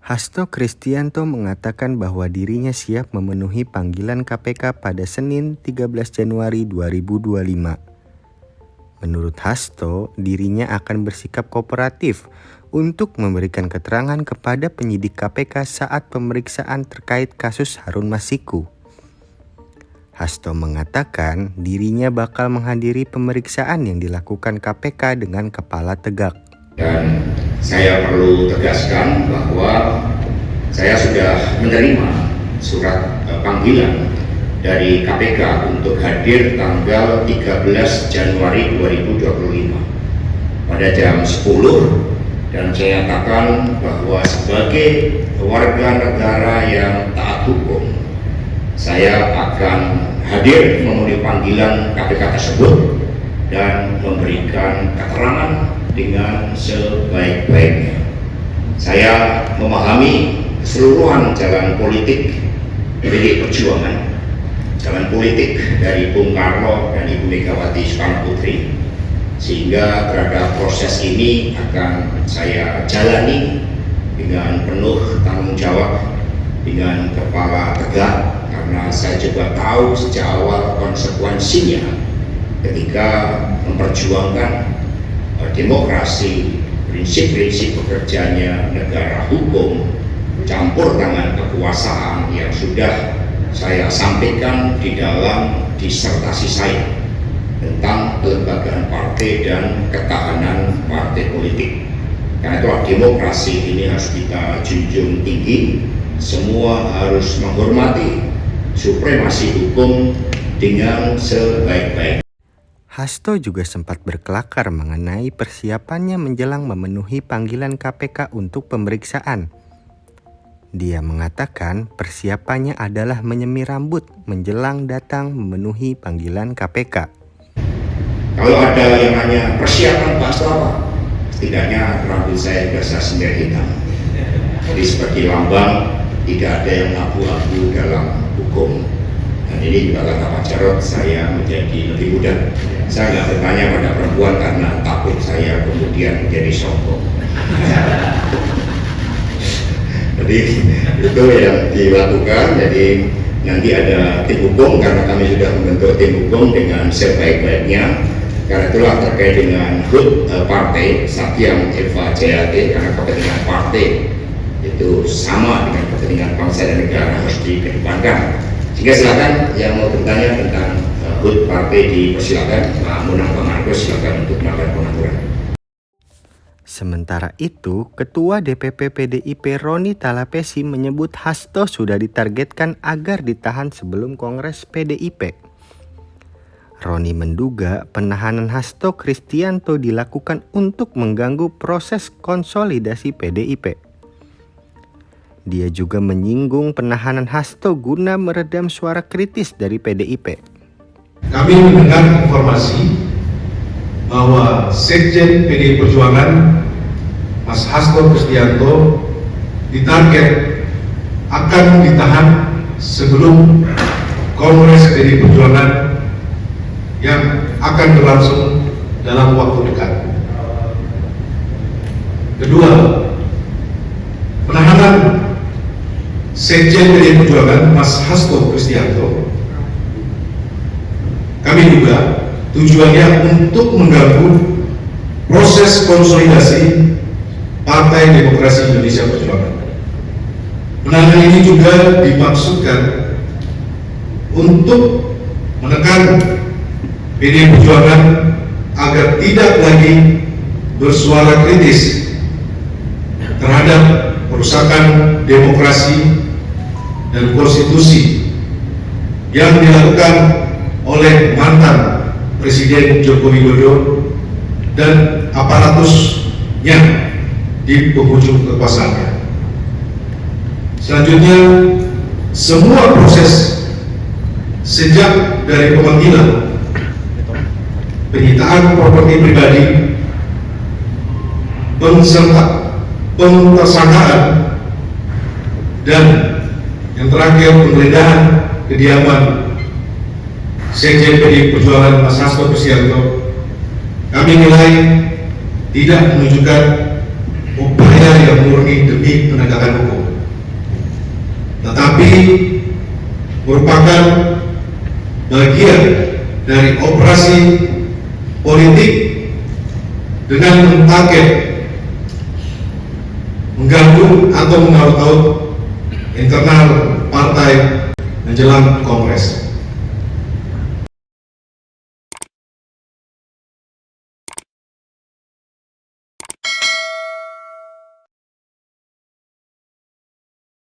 Hasto Kristianto mengatakan bahwa dirinya siap memenuhi panggilan KPK pada Senin 13 Januari 2025. Menurut Hasto, dirinya akan bersikap kooperatif untuk memberikan keterangan kepada penyidik KPK saat pemeriksaan terkait kasus Harun Masiku. Hasto mengatakan dirinya bakal menghadiri pemeriksaan yang dilakukan KPK dengan kepala tegak. Dan saya perlu tegaskan bahwa saya sudah menerima surat panggilan dari KPK untuk hadir tanggal 13 Januari 2025 pada jam 10, dan saya katakan bahwa sebagai warga negara yang taat hukum, saya akan hadir memenuhi panggilan KPK tersebut dan memberikan keterangan dengan sebaik-baiknya. Saya memahami keseluruhan jalan politik PDI Perjuangan, jalan politik dari Bung Karno dan Ibu Megawati Soekarno Putri, sehingga terhadap proses ini akan saya jalani dengan penuh tanggung jawab, dengan kepala tegak, karena saya juga tahu sejak awal konsekuensinya ketika memperjuangkan demokrasi, prinsip-prinsip bekerjanya negara hukum, campur tangan kekuasaan yang sudah saya sampaikan di dalam disertasi saya tentang kelembagaan partai dan ketahanan partai politik. Karena itulah demokrasi ini harus kita junjung tinggi, semua harus menghormati supremasi hukum dengan sebaik-baiknya. Hasto juga sempat berkelakar mengenai persiapannya menjelang memenuhi panggilan KPK untuk pemeriksaan. Dia mengatakan persiapannya adalah menyemir rambut menjelang datang memenuhi panggilan KPK. Kalau ada yang nanya persiapan Pak Hasto apa? Setidaknya rambut saya sudah saya semir hitam. Jadi sebagai lambang tidak ada yang abu-abu dalam hukum. Dan ini juga kata Pak Jarod, saya menjadi lebih muda. Saya nggak bertanya pada perempuan karena takut saya kemudian menjadi sombong. Jadi itu yang dilakukan. Jadi nanti ada tim hukum, karena kami sudah membentuk tim hukum dengan sebaik-baiknya. Karena itulah terkait dengan HUT partai Satyam Eva Jayate, karena kepentingan partai itu sama dengan kepentingan bangsa dan negara, harus dikedepankan. Jika silakan yang mau bertanya tentang HUT partai dipersilakan. Pak Munang Pak Marcos silakan untuk melakukan pengaturan. Sementara itu, Ketua DPP PDIP Roni Talapesi menyebut Hasto sudah ditargetkan agar ditahan sebelum Kongres PDIP. Roni menduga penahanan Hasto Kristianto dilakukan untuk mengganggu proses konsolidasi PDIP. Dia juga menyinggung penahanan Hasto guna meredam suara kritis dari PDIP. Kami mendengar informasi bahwa Sekjen PDI Perjuangan Mas Hasto Kristianto ditarget akan ditahan sebelum Kongres PDI Perjuangan yang akan berlangsung dalam waktu dekat. Kedua, penahanan Sekjen PDI Perjuangan Mas Hasto Kristianto kami juga tujuannya untuk mengganggu proses konsolidasi Partai Demokrasi Indonesia Perjuangan. Penahanan ini juga dimaksudkan untuk menekan PDI Perjuangan agar tidak lagi bersuara kritis terhadap perusakan demokrasi dan konstitusi yang dilakukan oleh mantan Presiden Joko Widodo dan aparatusnya di penghujung kekuasaannya. Selanjutnya, semua proses sejak dari pemanggilan, penyitaan properti pribadi, pentersangkaan, dan yang terakhir penggeledahan kediaman Sekjen PDI Perjuangan Mas Hasto Kristianto, kami nilai tidak menunjukkan upaya yang murni demi penegakan hukum. merupakan bagian dari operasi politik dengan mentarget mengganggu atau mengaut-aut internal partai menjelang Kongres.